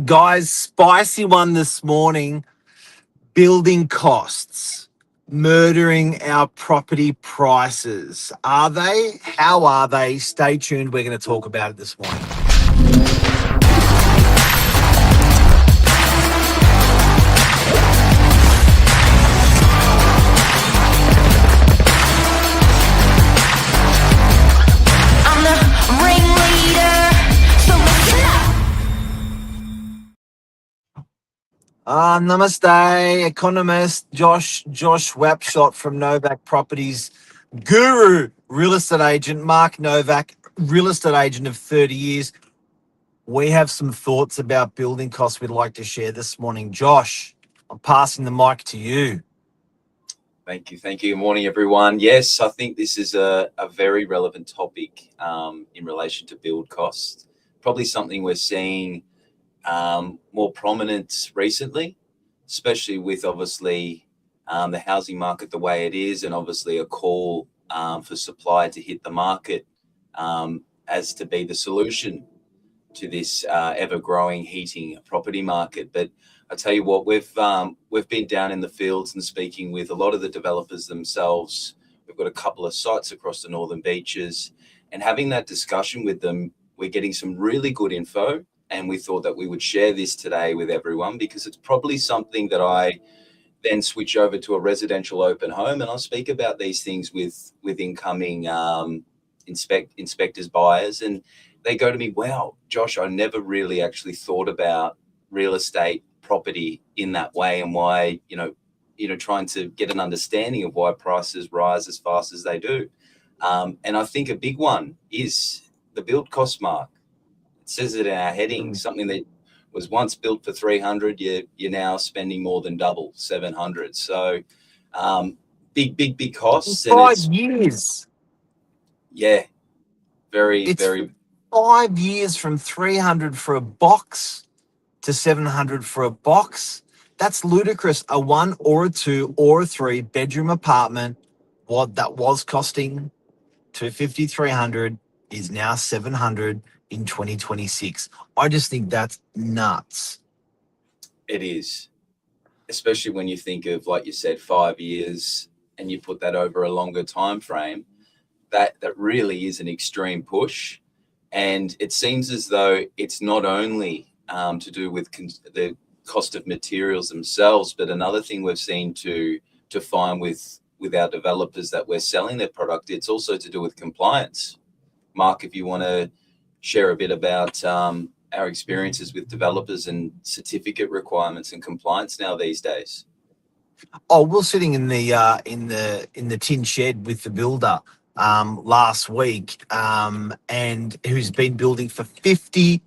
Guys, spicy one this morning. Building costs murdering our property prices. Are they? How are they? Stay tuned. We're going to talk about it this morning. I'm the ringleader, so listen up. Namaste, economist Josh Wapshot from Novak Properties, guru, real estate agent, Mark Novak, real estate agent of 30 years. We have some thoughts about building costs we'd like to share this morning. Josh, I'm passing the mic to you. Thank you. Good morning, everyone. Yes, I think this is a very relevant topic in relation to build costs. Probably something we're seeing more prominent recently, especially with obviously the housing market the way it is, and obviously a call for supply to hit the market as to be the solution to this ever-growing heating property market. But I tell you what, we've been down in the fields and speaking with a lot of the developers themselves. We've got a couple of sites across the Northern Beaches, and having that discussion with them, we're getting some really good info. And we thought that we would share this today with everyone because it's probably something that I then switch over to a residential open home, and I'll speak about these things with incoming inspectors, buyers, and they go to me, wow, Josh, I never really actually thought about real estate property in that way, and why, trying to get an understanding of why prices rise as fast as they do. And I think a big one is the build cost, Mark. It says it in our heading, something that was once built for 300, you're now spending more than double, 700. So big costs. 5 years. Yeah, very, It's very. 5 years from 300 for a box to 700 for a box. That's ludicrous. A 1 or a 2 or a 3 bedroom apartment, what that was costing 250, 300 is now 700 in 2026. I just think that's nuts. It is, especially when you think of, like you said, 5 years, and you put that over a longer time frame. That really is an extreme push, and it seems as though it's not only to do with the cost of materials themselves, but another thing we've seen to find with our developers that we're selling their product, it's also to do with compliance. Mark, if you want to share a bit about our experiences with developers and certificate requirements and compliance now these days. Oh, we're sitting in the tin shed with the builder last week, and who's been building for 50,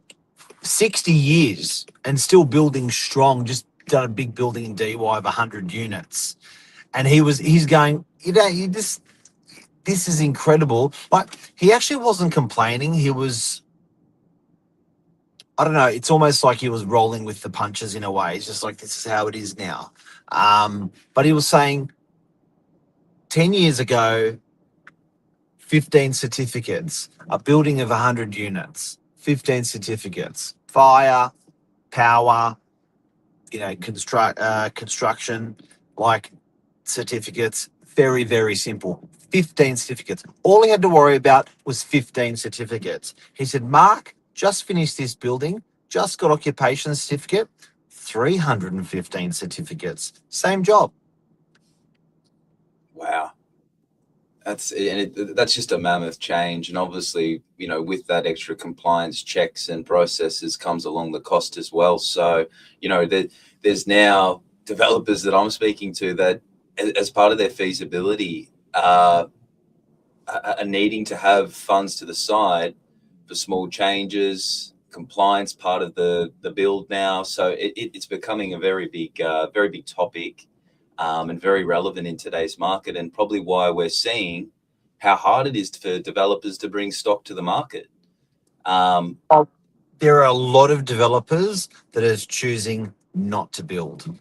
60 years and still building strong. Just done a big building in DY of 100 units, and he's going, this is incredible. Like, he actually wasn't complaining. He was, I don't know, it's almost like he was rolling with the punches in a way. It's just like, this is how it is now. But he was saying 10 years ago, 15 certificates, a building of 100 units, 15 certificates, fire, power, construction, like certificates, very, very simple. 15 certificates. All he had to worry about was 15 certificates. He said, Mark, just finished this building, just got occupation certificate, 315 certificates. Same job. Wow. That's just a mammoth change. And obviously, with that extra compliance checks and processes comes along the cost as well. So, there's now developers that I'm speaking to that, as part of their feasibility, are needing to have funds to the side for small changes, compliance part of the build now. So it's becoming a very big topic, and very relevant in today's market, and probably why we're seeing how hard it is for developers to bring stock to the market. There are a lot of developers that are choosing not to build.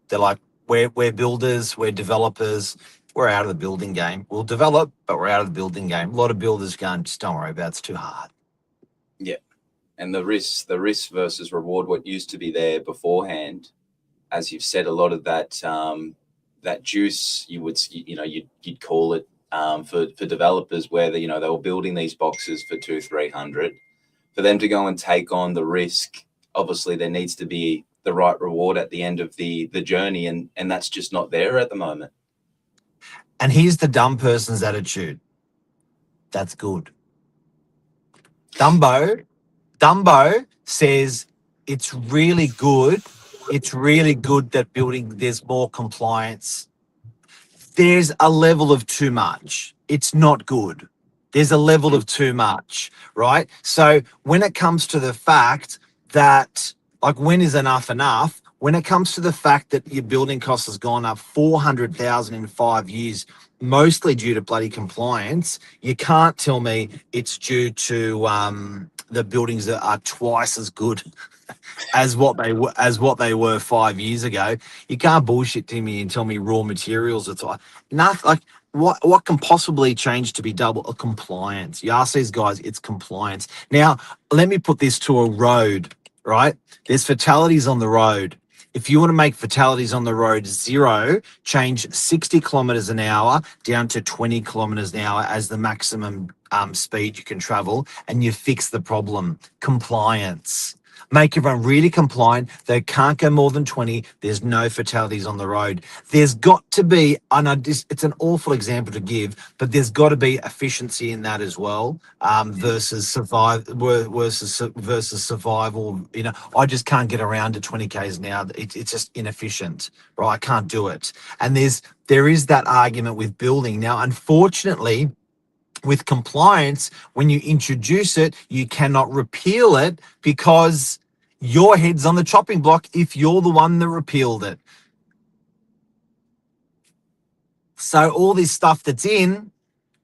They're like, we're builders, we're developers, we're out of the building game. We'll develop, but we're out of the building game. A lot of builders going, just don't worry about it, it's too hard. Yeah. and the risk versus reward, what used to be there beforehand, as you've said, a lot of that that juice, you'd call it, for developers, where they were building these boxes for 200-300, for them to go and take on the risk. Obviously there needs to be the right reward at the end of the journey, and that's just not there at the moment. And here's the dumb person's attitude. That's good. Dumbo says it's really good. It's really good that there's more compliance. There's a level of too much. It's not good. There's a level of too much, right? So when it comes to the fact that, like, when is enough enough? When it comes to the fact that your building cost has gone up 400,000 in 5 years, mostly due to bloody compliance, you can't tell me it's due to the buildings that are twice as good as what they were 5 years ago. You can't bullshit to me and tell me raw materials are nothing. Like, what can possibly change to be double? Compliance. You ask these guys, it's compliance. Now, let me put this to a road, right? There's fatalities on the road. If you want to make fatalities on the road zero, change 60 kilometers an hour down to 20 kilometers an hour as the maximum speed you can travel, and you fix the problem. Compliance. Make everyone really compliant. They can't go more than 20. There's no fatalities on the road. There's got to be, I know it's an awful example to give, but there's got to be efficiency in that as well, versus survival. I just can't get around to 20 k's an hour. It's just inefficient, right? I can't do it. And there is that argument with building. Now, unfortunately, with compliance, when you introduce it, you cannot repeal it, because your head's on the chopping block if you're the one that repealed it. So all this stuff that's in,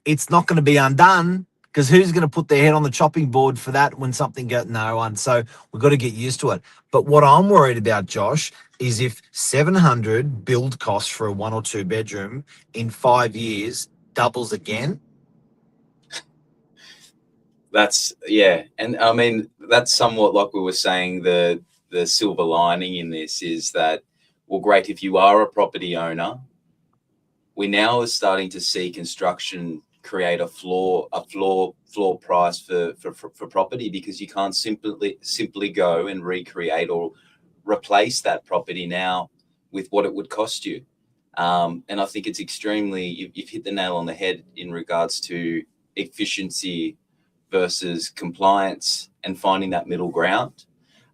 it's not going to be undone, because who's going to put their head on the chopping board for that when something goes no one? So we've got to get used to it. But what I'm worried about, Josh, is if 700 build costs for a 1 or 2 bedroom in 5 years doubles again. And I mean, that's somewhat like we were saying, the silver lining in this is that, well, great, if you are a property owner, we now are starting to see construction create a floor price for property, because you can't simply go and recreate or replace that property now with what it would cost you. And I think it's extremely, you've hit the nail on the head in regards to efficiency versus compliance, and finding that middle ground.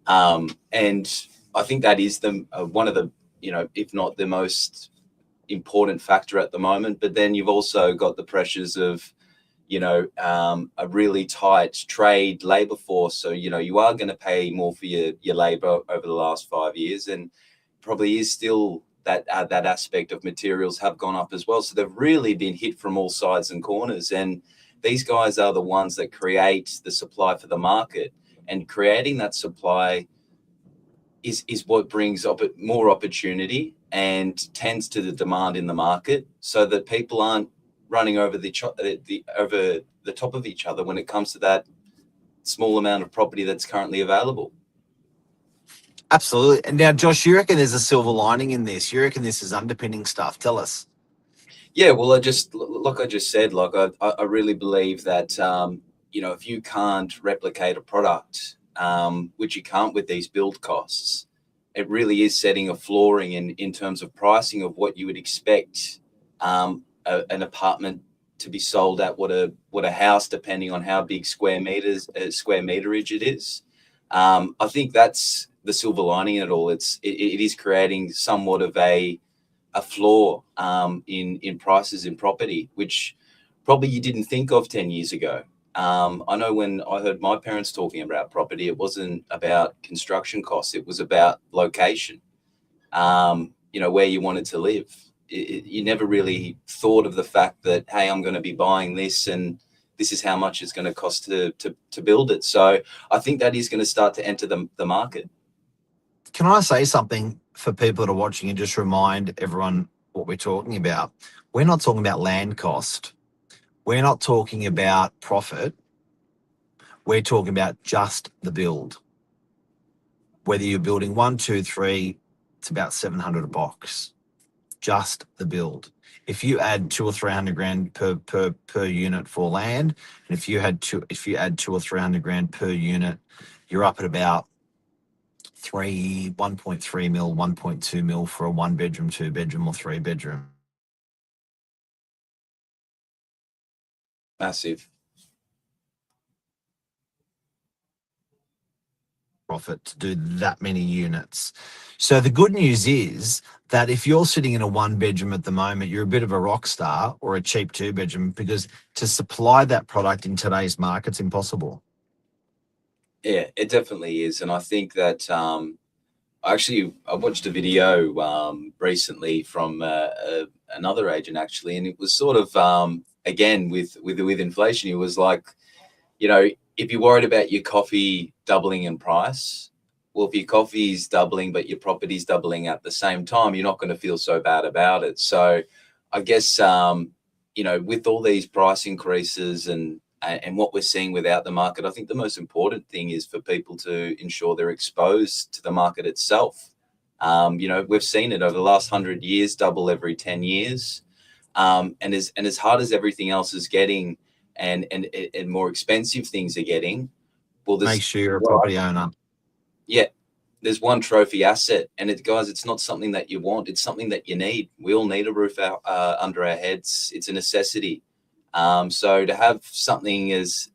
And I think that is one of the, if not the most important factor at the moment. But then you've also got the pressures of, a really tight trade labor force. So, you are going to pay more for your labor over the last 5 years, and probably is still that aspect of materials have gone up as well. So they've really been hit from all sides and corners. And these guys are the ones that create the supply for the market, and creating that supply is what brings up more opportunity and tends to the demand in the market, so that people aren't running over the top of each other when it comes to that small amount of property that's currently available. Absolutely. And now, Josh, you reckon there's a silver lining in this? You reckon this is underpinning stuff? Tell us. Yeah, well, I just said, I really believe that, if you can't replicate a product, which you can't with these build costs, it really is setting a flooring in terms of pricing of what you would expect an apartment to be sold at, what a house, depending on how big square meterage it is. I think that's the silver lining in it all. It is creating somewhat of a floor in prices in property, which probably you didn't think of 10 years ago. I know when I heard my parents talking about property, it wasn't about construction costs. It was about location, where you wanted to live. You never really thought of the fact that, hey, I'm going to be buying this, and this is how much it's going to cost to build it. So I think that is going to start to enter the market. Can I say something for people that are watching and just remind everyone what we're talking about? We're not talking about land cost. We're not talking about profit. We're talking about just the build. Whether you're building 1, 2, 3, it's about 700 a box. Just the build. If you add 200 or 300 grand per unit for land, and if you add 200 or 300 grand per unit, you're up at about 1.3 mil, 1.2 mil for a 1 bedroom, 2 bedroom, or 3 bedroom. Massive. Profit to do that many units. So the good news is that if you're sitting in a 1 bedroom at the moment, you're a bit of a rock star or a cheap 2 bedroom, because to supply that product in today's market's impossible. Yeah, it definitely is. And I think that I watched a video recently from another agent actually, and it was sort of again with inflation, it was like, you know, if you're worried about your coffee doubling in price, well, if your coffee's doubling but your property's doubling at the same time, you're not going to feel so bad about it. So I guess you know, with all these price increases and what we're seeing without the market, I think the most important thing is for people to ensure they're exposed to the market itself. You know, we've seen it over the last 100 years, double every 10 years. And as hard as everything else is getting, and more expensive things are getting, well, Make sure you're a property owner. Yeah, there's one trophy asset, and guys, it's not something that you want, it's something that you need. We all need a roof out, under our heads. It's a necessity. So to have something as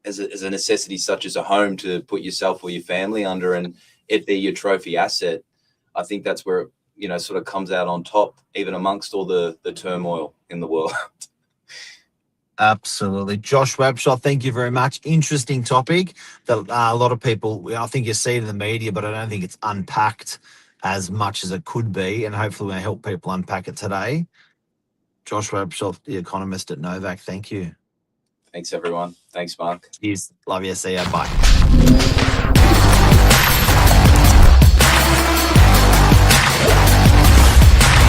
a necessity such as a home to put yourself or your family under, and it be your trophy asset, I think that's where it, you know, sort of comes out on top, even amongst all the turmoil in the world. Absolutely. Josh Webshot, thank you very much. Interesting topic that a lot of people, I think you see it in the media, but I don't think it's unpacked as much as it could be. And hopefully we'll help people unpack it today. Josh Webshot, the economist at Novak, thank you. Thanks, everyone. Thanks, Mark. Cheers. Love you. See ya. Bye.